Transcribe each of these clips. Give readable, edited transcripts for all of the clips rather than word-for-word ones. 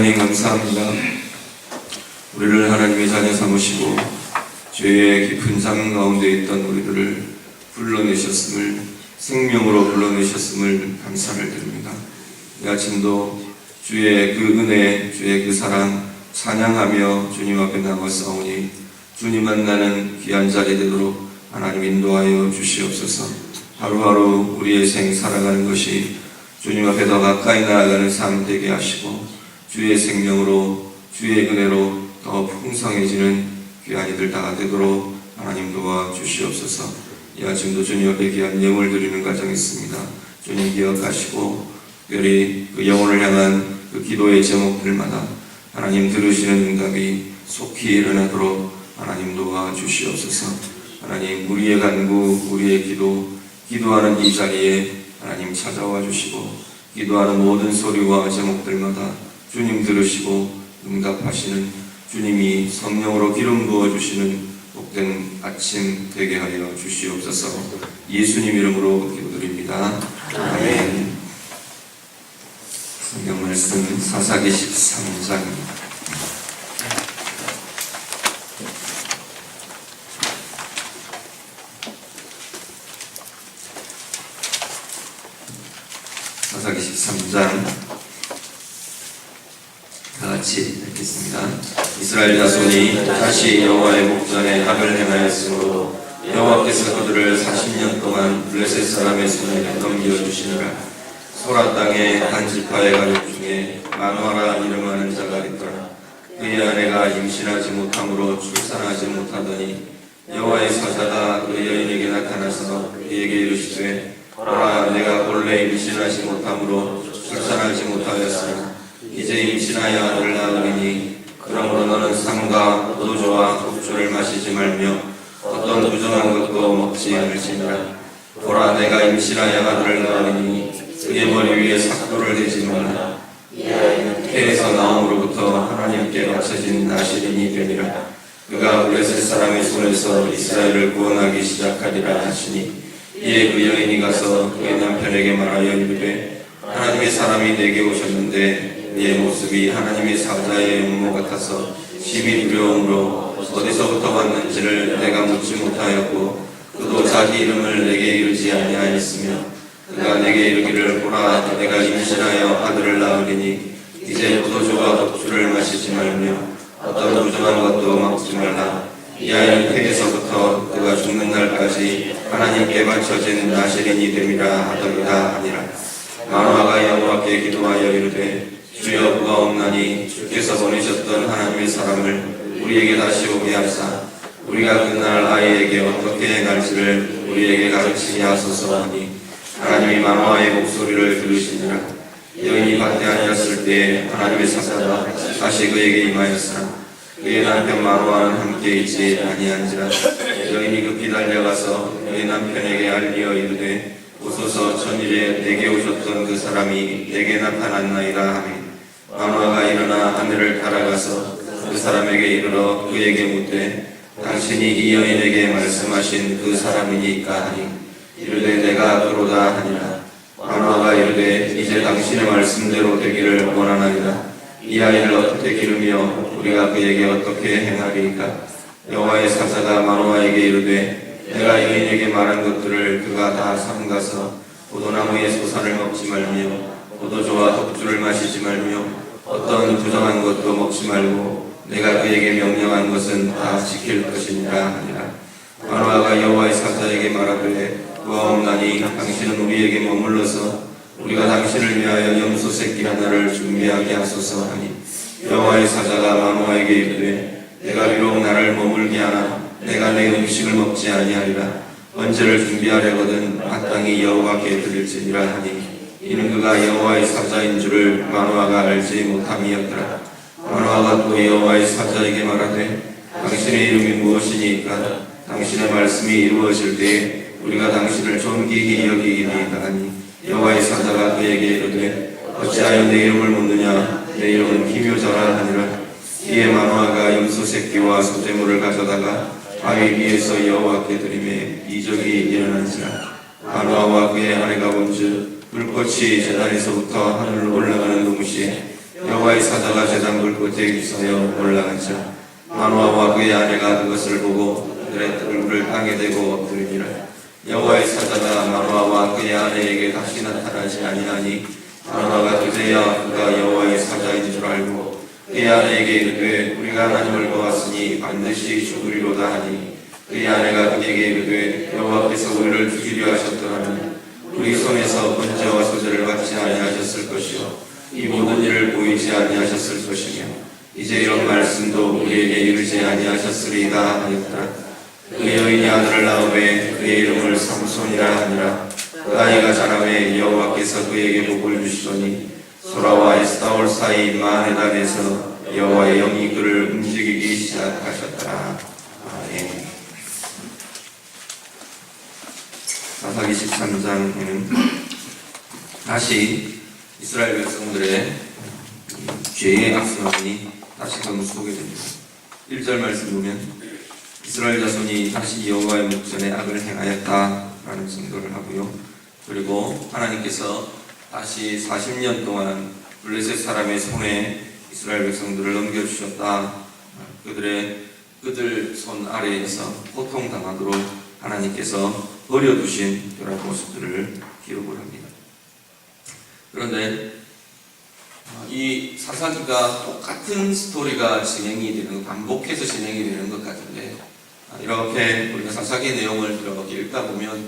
하나님 감사합니다. 우리를 하나님의 자녀 삼으시고 죄의 깊은 잠 가운데 있던 우리들을 불러내셨음을, 생명으로 불러내셨음을 감사를 드립니다. 이 아침도 주의 그 은혜, 주의 그 사랑 찬양하며 주님 앞에 나가사오니 주님 만나는 귀한 자리 되도록 하나님 인도하여 주시옵소서. 하루하루 우리의 생 살아가는 것이 주님 앞에 더 가까이 나아가는 삶 되게 하시고 주의 생명으로, 주의 은혜로 더 풍성해지는 귀한 이들 다 되도록 하나님 도와주시옵소서. 이 아침도 주님 앞에 귀한 예물을 드리는 과정이 있습니다. 주님 기억하시고 특별히 그 영혼을 향한 그 기도의 제목들마다 하나님 들으시는 응답이 속히 일어나도록 하나님 도와주시옵소서. 하나님 우리의 간구, 우리의 기도하는 이 자리에 하나님 찾아와 주시고 기도하는 모든 소리와 제목들마다 주님 들으시고 응답하시는, 주님이 성령으로 기름 부어주시는 복된 아침 되게 하여 주시옵소서. 예수님 이름으로 기도드립니다. 아멘. 성경 말씀 사사기 13장입니다. 사사기 13장 다같이 읽겠습니다. 이스라엘 자손이 다시 여호와의 목전에 악을 행하였으므로 여호와께서 그들을 40년 동안 블레셋 사람의 손에 넘겨주시니라. 소라 땅의 한 지파의 가족 중에 마누아라 이름하는 자가 있더라. 그의 아내가 임신하지 못함으로 출산하지 못하더니 여호와의 사자가 그 여인에게 나타나서 그에게 이르시되 보라, 내가 본래 임신하지 못함으로 출산하지 못하였으나 이제 임신하여 아들을 낳으리니 그러므로 너는 상과 포도주와 독주를 마시지 말며 어떤 부정한 것도 먹지 않을지니라. 보라, 내가 임신하여 아들을 낳으리니 그의 머리 위에 삭도를 대지 말라. 이 아이는 태에서 나옴으로부터 하나님께 바쳐진 나실인이 되리라. 그가 블레셋 사람의 손에서 이스라엘을 구원하기 시작하리라 하시니 이에 그 여인이 가서 그의 남편에게 말하여 이르되 하나님의 사람이 내게 오셨는데 네 모습이 하나님의 사자의 용모 같아서 심히 두려움으로 어디서부터 왔는지를 내가 묻지 못하였고 그도 자기 이름을 내게 이르지 아니하였으며 그가 내게 이르기를 보라, 내가 임신하여 아들을 낳으리니 이제 포도주와 독주를 마시지 말며 어떤 부정한 것도 먹지 말라. 이 아이는 태에서부터 그가 죽는 날까지 하나님께 바쳐진 나실인이 됨이라 하더이다 하니라. 마누아가 여호와께 기도하여 이르되 주여, 그가 없나니 주께서 보내셨던 하나님의 사람을 우리에게 다시 오게 하사 우리가 그날 아이에게 어떻게 행할지를 우리에게 가르치게 하소서 하니 하나님이 마누아의 목소리를 들으시니라. 여인이 밭에 앉았을 때 하나님의 사자가 다시 그에게 임하였으나 그의 남편 마누아는 함께 있지 아니한지라. 여인이 급히 달려가서 그의 남편에게 알리어 이르되 오소서, 전일에 내게 오셨던 그 사람이 내게 나타났나이다 하니 마누아가 일어나 아내를 따라가서 그 사람에게 이르러 그에게 묻되 당신이 이 여인에게 말씀하신 그 사람이니까 하니 이르되 내가 그로다 하니라. 마누아가 이르되 이제 당신의 말씀대로 되기를 원하나이다. 이 아이를 어떻게 기르며 우리가 그에게 어떻게 행하리이까? 여호와의 사자가 마누아에게 이르되 내가 여인에게 말한 것들을 그가 다 삼가서 포도나무의 소산을 먹지 말며 포도주와 독주를 마시지 말며 어떤 부정한 것도 먹지 말고 내가 그에게 명령한 것은 다 지킬 것이니라 하니라. 마누아가 여호와의 사자에게 말하되 그가 없나니 당신은 우리에게 머물러서 우리가 당신을 위하여 염소 새끼 하나를 준비하게 하소서 하니 여호와의 사자가 마누아에게 이르되 내가 비록 나를 머물게 하나 내가 내 음식을 먹지 아니하리라. 번제를 준비하려거든 마땅히 여호와께 드릴지니라 하니 이는 그가 여호와의 사자인 줄을 마누아가 알지 못함이었더라. 마누아가 또 여호와의 사자에게 말하되 당신의 이름이 무엇이니까? 당신의 말씀이 이루어질 때에 우리가 당신을 존귀히 여기리이다 하니 여호와의 사자가 그에게 이르되 어찌하여 내 이름을 묻느냐? 내 이름은 기묘자라 하니라. 이에 마누아가 염소 새끼와 소재물을 가져다가 바위 위에서 여호와께 드리매 이적이 일어난지라. 마누아와 그의 아내가 본즉 불꽃이 제단에서부터 하늘로 올라가는 동시에 여호와의 사자가 제단 불꽃에 있어여 올라가자 마노아와 그의 아내가 그것을 보고 그들의 얼굴을 땅에 대고 엎드리니라. 여호와의 사자가 마노아와 그의 아내에게 다시 나타나지 아니하니 마노아가 그제야 그가 여호와의 사자인 줄 알고 그의 아내에게 이르되 우리가 하나님을 보았으니 반드시 죽으리로다 하니 그의 아내가 그에게 이르되 여호와께서 우리를 죽이려 하셨더라면 우리 손에서 번제와 소제를 받지 아니하셨을 것이요 이 모든 일을 보이지 아니하셨을 것이며 이제 이런 말씀도 우리에게 이르지 아니하셨으리이다 하였더라. 그 여인이 아들을 낳음에 그의 이름을 삼손이라 하니라. 그 아이가 자라매 여호와께서 그에게 복을 주시더니 소라와 에스타올 사이 마네단에서 여호와의 영이 그를 움직이기 시작하셨더라. 아멘. 사사기 13장에는 다시 이스라엘 백성들의 죄의 악순환이 다시금 소개됩니다. 1절 말씀 보면 이스라엘 자손이 다시 여호와의 목전에 악을 행하였다라는 증거를 하고요. 그리고 하나님께서 다시 40년 동안 블레셋 사람의 손에 이스라엘 백성들을 넘겨주셨다. 그들 손 아래에서 고통당하도록 하나님께서 버려두신 그런 모습들을 기록을 합니다. 그런데 이 사사기가 똑같은 스토리가 진행이 되는, 반복해서 진행이 되는 것 같은데 이렇게 우리가 사사기 내용을 이렇게 읽다 보면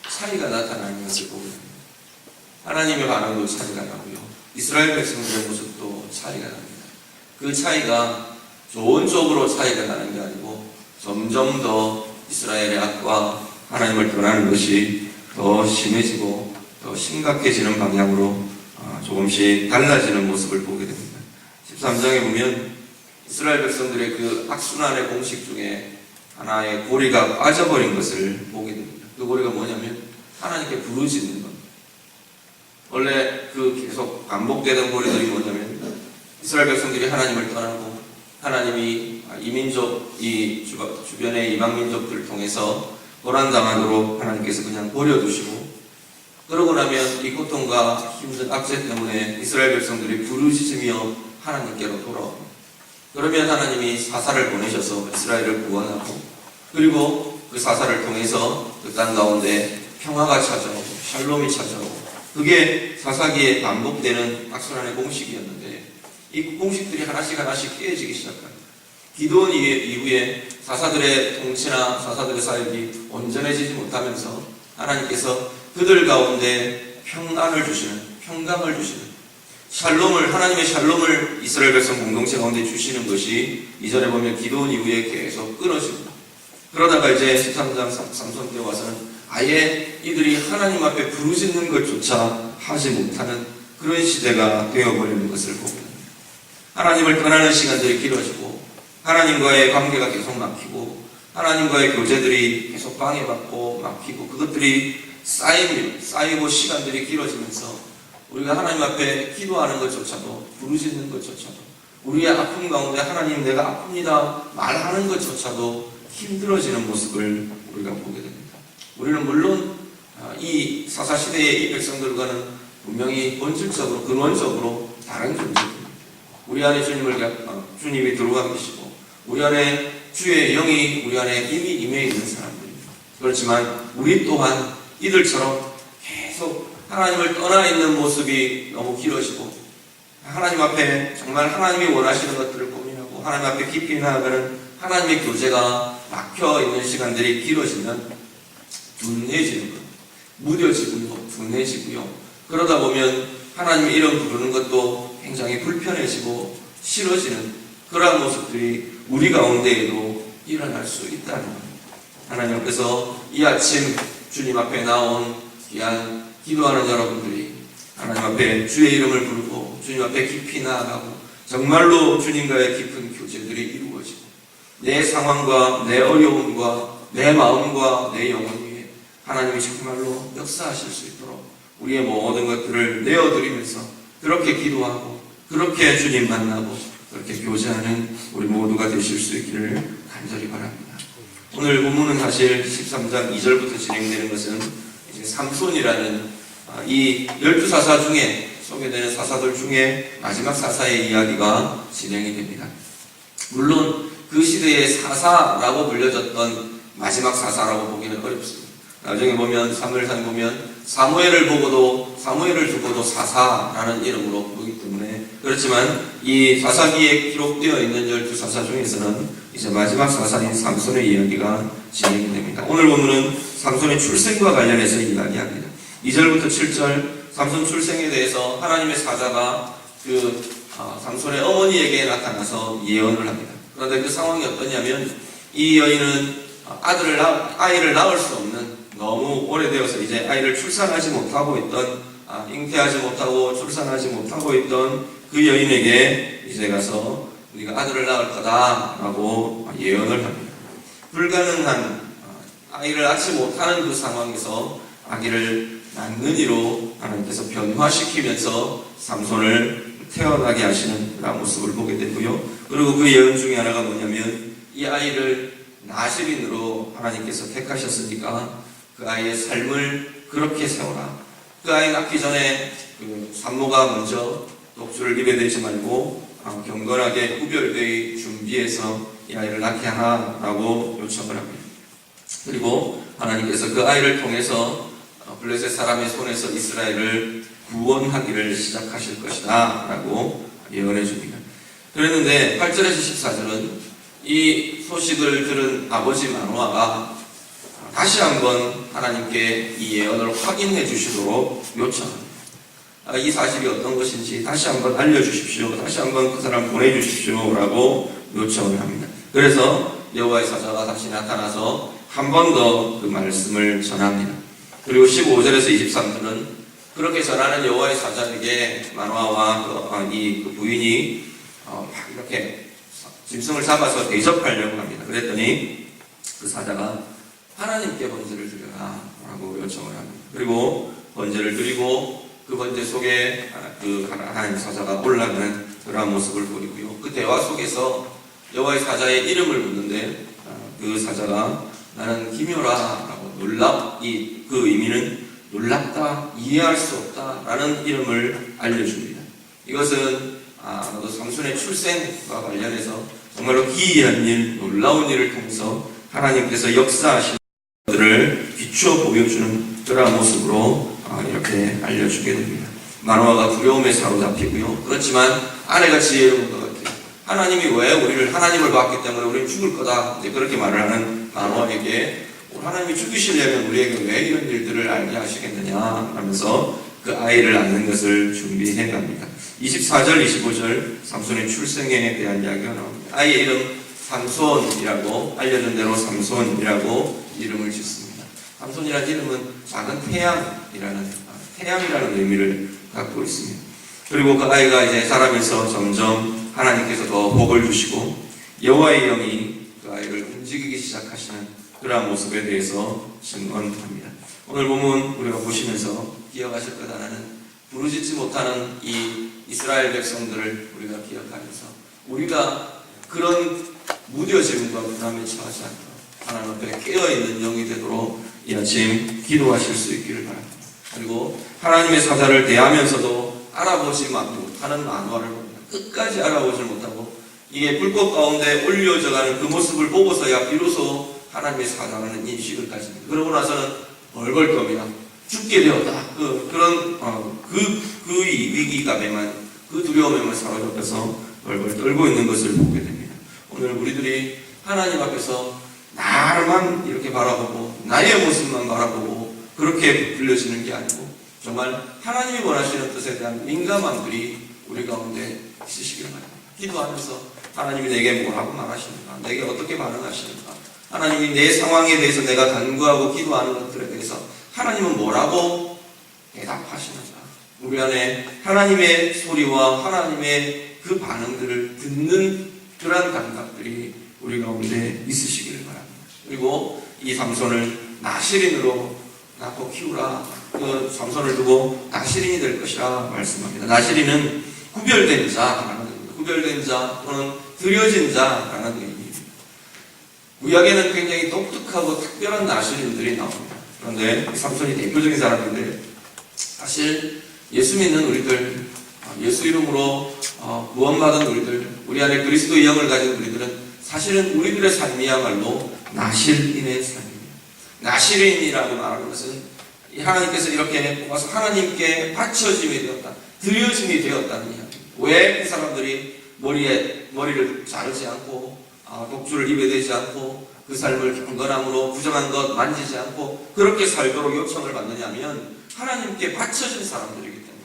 차이가 나타나는 것을 보게 됩니다. 하나님의 반응도 차이가 나고요. 이스라엘 백성들의 모습도 차이가 납니다. 그 차이가 좋은 쪽으로 차이가 나는 게 아니고 점점 더 이스라엘의 악과 하나님을 떠나는 것이 더 심해지고 더 심각해지는 방향으로 조금씩 달라지는 모습을 보게 됩니다. 13장에 보면 이스라엘 백성들의 그 악순환의 공식 중에 하나의 고리가 빠져버린 것을 보게 됩니다. 그 고리가 뭐냐면 하나님께 부르짖는 겁니다. 원래 그 계속 반복되던 고리들이 뭐냐면 이스라엘 백성들이 하나님을 떠나고 하나님이 이민족, 이 주변의 이방 민족들을 통해서 고난당하도록 하나님께서 그냥 버려두시고, 그러고 나면 이 고통과 힘든 악재 때문에 이스라엘 백성들이 부르짖으며 하나님께로 돌아옵니다. 그러면 하나님이 사사를 보내셔서 이스라엘을 구원하고, 그리고 그 사사를 통해서 그 땅 가운데 평화가 찾아오고 샬롬이 찾아오고, 그게 사사기에 반복되는 악순환의 공식이었는데 이 공식들이 하나씩 깨어지기 시작합니다. 기도원 이후에 사사들의 통치나 사사들의 사역이 온전해지지 못하면서 하나님께서 그들 가운데 평안을 주시는, 평강을 주시는, 샬롬을, 하나님의 샬롬을 이스라엘 백성 공동체 가운데 주시는 것이 이전에 보면 기도원 이후에 계속 끊어집니다. 그러다가 이제 13장 삼손 때 와서는 아예 이들이 하나님 앞에 부르짖는 것조차 하지 못하는 그런 시대가 되어버리는 것을 보게 됩니다. 하나님을 떠나는 시간들이 길어지고 하나님과의 관계가 계속 막히고 하나님과의 교제들이 계속 방해받고 막히고 그것들이 쌓이고 시간들이 길어지면서 우리가 하나님 앞에 기도하는 것조차도, 부르짖는 것조차도, 우리의 아픔 가운데 하나님 내가 아픕니다 말하는 것조차도 힘들어지는 모습을 우리가 보게 됩니다. 우리는 물론 이 사사시대의 이 백성들과는 분명히 본질적으로, 근원적으로 다른 존재입니다. 우리 안에 주님이 들어와 계시고 우리 안에 주의 영이 우리 안에 이미 임해 있는 사람들입니다. 그렇지만 우리 또한 이들처럼 계속 하나님을 떠나 있는 모습이 너무 길어지고 하나님 앞에 정말 하나님이 원하시는 것들을 고민하고 하나님 앞에 깊이 나아가는 하나님의 교제가 막혀 있는 시간들이 길어지면 둔해지는 것, 무뎌지고요, 둔해지고요. 그러다 보면 하나님의 이름 부르는 것도 굉장히 불편해지고 싫어지는 그러한 모습들이 우리 가운데에도 일어날 수 있다는 겁니다. 하나님 앞에서 이 아침 주님 앞에 나온 귀한 기도하는 여러분들이 하나님 앞에 주의 이름을 부르고 주님 앞에 깊이 나아가고 정말로 주님과의 깊은 교제들이 이루어지고 내 상황과 내 어려움과 내 마음과 내 영혼 위에 하나님이 정말로 역사하실 수 있도록 우리의 모든 것들을 내어드리면서 그렇게 기도하고 그렇게 주님 만나고 그렇게 교제하는 우리 모두가 되실 수 있기를 간절히 바랍니다. 오늘 본문은 사실 13장 2절부터 진행되는 것은 이제 삼손이라는 이 12사사 중에 소개되는 사사들 중에 마지막 사사의 이야기가 진행이 됩니다. 물론 그 시대의 사사라고 불려졌던 마지막 사사라고 보기는 어렵습니다. 나중에 보면 사무엘상 보면 사무엘을 두고도 사사라는 이름으로 부르기 때문에, 그렇지만 이 사사기에 기록되어 있는 12사사 중에서는 이제 마지막 사사인 삼손의 이야기가 진행이 됩니다. 오늘 본문은 삼손의 출생과 관련해서 이야기합니다. 2절부터 7절 삼손 출생에 대해서 하나님의 사자가 삼손의 어머니에게 나타나서 예언을 합니다. 그런데 그 상황이 어떠냐면, 이 여인은 아이를 낳을 수 없는, 너무 오래되어서 이제 아이를 출산하지 못하고 있던, 잉태하지 못하고 출산하지 못하고 있던 그 여인에게 이제 가서 우리가 아들을 낳을 거다라고 예언을 합니다. 불가능한, 아이를 낳지 못하는 그 상황에서 아기를 낳는 이로 하나님께서 변화시키면서 삼손을 태어나게 하시는 그런 모습을 보게 되고요. 그리고 그 예언 중에 하나가 뭐냐면, 이 아이를 나실인으로 하나님께서 택하셨으니까 그 아이의 삶을 그렇게 세워라. 그 아이 낳기 전에 그 산모가 먼저 독주를 입에 대지 말고 경건하게 구별되이 준비해서 이 아이를 낳게 하라라고 요청을 합니다. 그리고 하나님께서 그 아이를 통해서 블레셋 사람의 손에서 이스라엘을 구원하기를 시작하실 것이다 라고 예언해 줍니다. 그랬는데 8절에서 14절은 이 소식을 들은 아버지 마노아가 다시 한번 하나님께 이 예언을 확인해 주시도록 요청합니다. 이 사실이 어떤 것인지 다시 한번 알려주십시오. 다시 한번 그 사람 보내주십시오 라고 요청을 합니다. 그래서 여호와의 사자가 다시 나타나서 한 번 더 그 말씀을 전합니다. 그리고 15절에서 23절은 그렇게 전하는 여호와의 사자에게 마노아와 그 부인이 이렇게 짐승을 잡아서 대접하려고 합니다. 그랬더니 그 사자가 하나님께 번제를 드려라 라고 요청을 합니다. 그리고 번제를 드리고 그 번제 속에 그 하나님 사자가 올라가는 그러한 모습을 보이고요. 그 대화 속에서 여호와의 사자의 이름을 묻는데 그 사자가 나는 기묘라 라고 그 의미는 놀랍다, 이해할 수 없다 라는 이름을 알려줍니다. 이것은 아마도 삼손의 출생과 관련해서 정말로 기이한 일, 놀라운 일을 통해서 하나님께서 역사하신 것들을 비추어 보여주는 그러한 모습으로 이렇게 알려주게 됩니다. 마노아가 두려움에 사로잡히고요. 그렇지만 아내가 지혜로운 것 같아요. 하나님이 왜 하나님을 봤기 때문에 우리는 죽을 거다, 이제 그렇게 말을 하는 마노아에게 하나님이 죽이시려면 우리에게 왜 이런 일들을 알게 하시겠느냐 하면서 그 아이를 낳는 것을 준비해 갑니다. 24절, 25절 삼손의 출생에 대한 이야기가 나옵니다. 아이의 이름 삼손이라고, 알려준 대로 삼손이라고 이름을 짓습니다. 삼손이라는 이름은 작은 태양이라는 의미를 갖고 있습니다. 그리고 그 아이가 이제 자라면서 점점 하나님께서 더 복을 주시고 여호와의 영이 그 아이를 움직이기 시작하시는 그러한 모습에 대해서 증언합니다. 오늘 본문 우리가 보시면서 기억하실 것 하나는, 부르짖지 못하는 이 이스라엘 백성들을 우리가 기억하면서 우리가 그런 무뎌짐과 불안에 처하지 않도록 하나님 앞에 깨어있는 영이 되도록 이 아침 기도하실 수 있기를 바랍니다. 그리고 하나님의 사자를 대하면서도 알아보지 못하는 마누아를 봅니다. 끝까지 알아보지 못하고 이게 불꽃 가운데 올려져가는 그 모습을 보고서야 비로소 하나님의 사자라는 인식을 가집니다. 그러고 나서는 벌벌 겁니다. 죽게 되었다. 그 위기감에만, 그 두려움에만 사로잡혀서 벌벌 떨고 있는 것을 보게 됩니다. 오늘 우리들이 하나님 앞에서 나만 이렇게 바라보고 나의 모습만 바라보고 그렇게 불려지는 게 아니고 정말 하나님이 원하시는 뜻에 대한 민감함들이 우리 가운데 있으시길 바랍니다. 기도하면서 하나님이 내게 뭐라고 말하시는가, 내게 어떻게 반응하시는가, 하나님이 내 상황에 대해서 내가 간구하고 기도하는 것들에 대해서 하나님은 뭐라고 대답하시는가, 우리 안에 하나님의 소리와 하나님의 그 반응들을 듣는 그러한 감각들이 우리 가운데 있으시기를 바랍니다. 그리고 이 삼손을 나실인으로 낳고 키우라, 그 삼손을 두고 나실인이 될 것이라 말씀합니다. 나실인은 구별된 자라는 의미입니다. 구별된 자 또는 드려진 자라는 의미입니다. 구약에는 굉장히 독특하고 특별한 나실인들이 나옵니다. 그런데 삼손이 대표적인 사람인데, 사실 예수 믿는 우리들 예수 이름으로 구원받은 우리들, 우리 안에 그리스도의 영을 가진 우리들은 사실은 우리들의 삶이야말로 나실인의 삶입니다. 나실인이라고 말하는 것은 하나님께서 이렇게 뽑아서 하나님께 바쳐짐이 되었다, 드려짐이 되었다는 이야기입니다. 왜 그 사람들이 머리를 자르지 않고 독주를 입에 대지 않고 그 삶을 경건함으로 부정한 것 만지지 않고 그렇게 살도록 요청을 받느냐면 하나님께 바쳐진 사람들이기 때문에,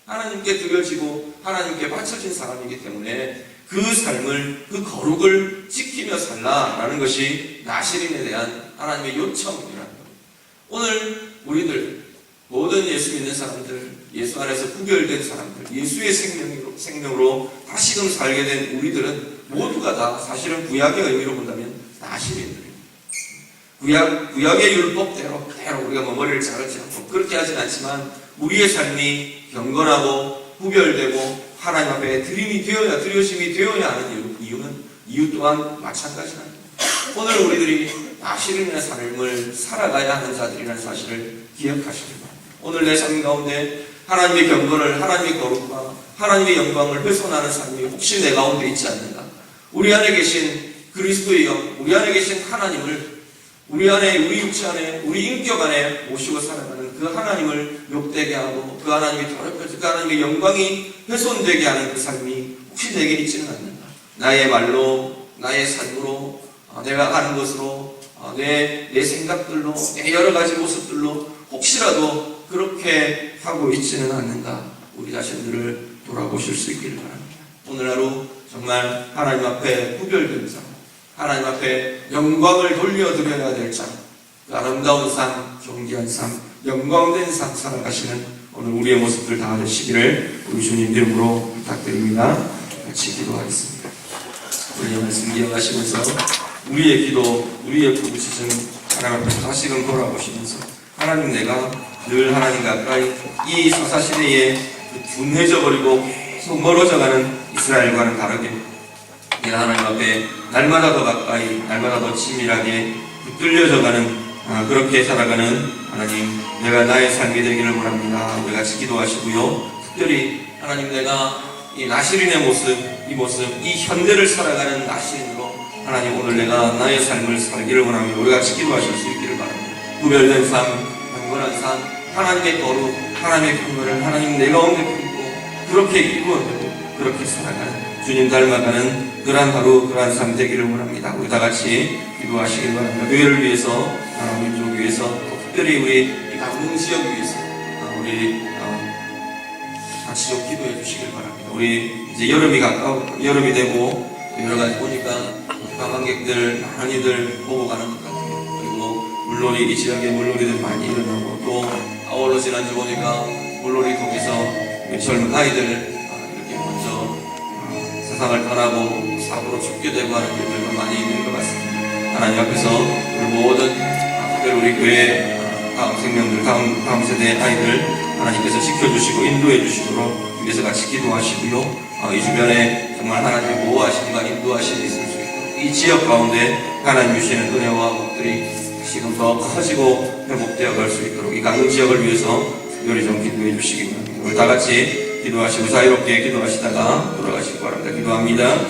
하나님께 드려지고 하나님께 바쳐진 사람이기 때문에 그 삶을, 그 거룩을 지키며 살라라는 것이 나실인에 대한 하나님의 요청이라는 겁니다. 오늘 우리들 모든 예수 믿는 사람들, 예수 안에서 구별된 사람들, 예수의 생명으로 다시금 살게 된 우리들은 모두가 다 사실은 구약의 의미로 본다면 나실인들입니다. 구약의 율법대로 우리가 머리를 자르지 않고 그렇게 하진 않지만 우리의 삶이 경건하고 구별되고 하나님 앞에 드려짐이 되어야 하는 이유 또한 마찬가지입니다. 오늘 우리들이 나실인의 삶을 살아가야 하는 자들이라는 사실을 기억하시기 바랍니다. 오늘 내 삶 가운데 하나님의 경건을, 하나님의 거룩과 하나님의 영광을 훼손하는 삶이 혹시 내 가운데 있지 않는가? 우리 안에 계신 그리스도의 영, 우리 안에 계신 하나님을 우리 안에, 우리 육체 안에, 우리 인격 안에 모시고 살아가는 그 하나님을 욕되게 하고 그 하나님이 더럽혀지고 그 하나님의 영광이 훼손되게 하는 그 삶이 혹시 내게 있지는 않는가? 나의 말로, 나의 삶으로, 내가 하는 것으로, 내 생각들로, 내 여러 가지 모습들로 혹시라도 그렇게 하고 있지는 않는가? 우리 자신들을 돌아보실 수 있기를 바랍니다. 오늘 하루 정말 하나님 앞에 구별된 자, 하나님 앞에 영광을 돌려드려야 될 자, 그 아름다운 삶, 존귀한 삶, 영광된 삶 살아가시는 오늘 우리의 모습들 다 되시기를 우리 주님 이름으로 부탁드립니다. 같이 기도하겠습니다. 우리의 말씀 기억하시면서 우리의 기도, 우리의 부르짖음 하나님 앞에 다시금 돌아보시면서 하나님, 내가 늘 하나님 가까이 이 사사시대에 둔해져 버리고 멀어져가는 이스라엘과는 다르게 내가 하나님 앞에 날마다 더 가까이, 날마다 더 친밀하게 붙들려져가는 그렇게 살아가는 하나님, 내가 나의 삶이 되기를 원합니다. 우리 같이 기도하시고요. 특별히 하나님, 내가 이 나실인의 모습, 이 현대를 살아가는 나실인으로 하나님, 오늘 내가 나의 삶을 살기를 원합니다. 우리 같이 기도하실 수 있기를 바랍니다. 구별된 삶, 경건한 삶, 하나님의 거룩, 하나님의 경건을 하나님 내 가운데 품고 그렇게 이루어내고 그렇게 살아가는 주님 닮아가는 그러한 하루, 그러한 삶 되기를 원합니다. 우리 다 같이 기도하시길 바랍니다. 교회를 위해서, 민족 위해서, 특별히 우리 이 강릉 지역 위해서 우리 같이 좀 기도해 주시길 바랍니다. 우리 이제 여름이 되고 여러 가지 보니까 관광객들 많이들 보고 가는 것 같아요. 그리고 물놀이, 이 지역에 물놀이들 많이 일어나고 또 아울러 지난주 보니까 물놀이 통해서 젊은 아이들 이렇게 먼저 세상을 떠나고 사고로 죽게 되고 하는 일들도 많이 있는 것 같습니다. 하나님 앞에서 우리 모든 특별히 우리 교회 다음 생명들, 다음 세대의 아이들 하나님께서 지켜주시고 인도해 주시도록 위해서 같이 기도하시고요. 이 주변에 정말 하나님의 보호하심과 인도하심이 있을 수 있도록 이 지역 가운데 하나님 주시는 은혜와 복들이 지금 더 커지고 회복되어 갈 수 있도록 이 강릉 지역을 위해서 특별히 좀 기도해 주시기 바랍니다. 우리 다 같이 기도하시고 자유롭게 기도하시다가 돌아가시기 바랍니다. 기도합니다.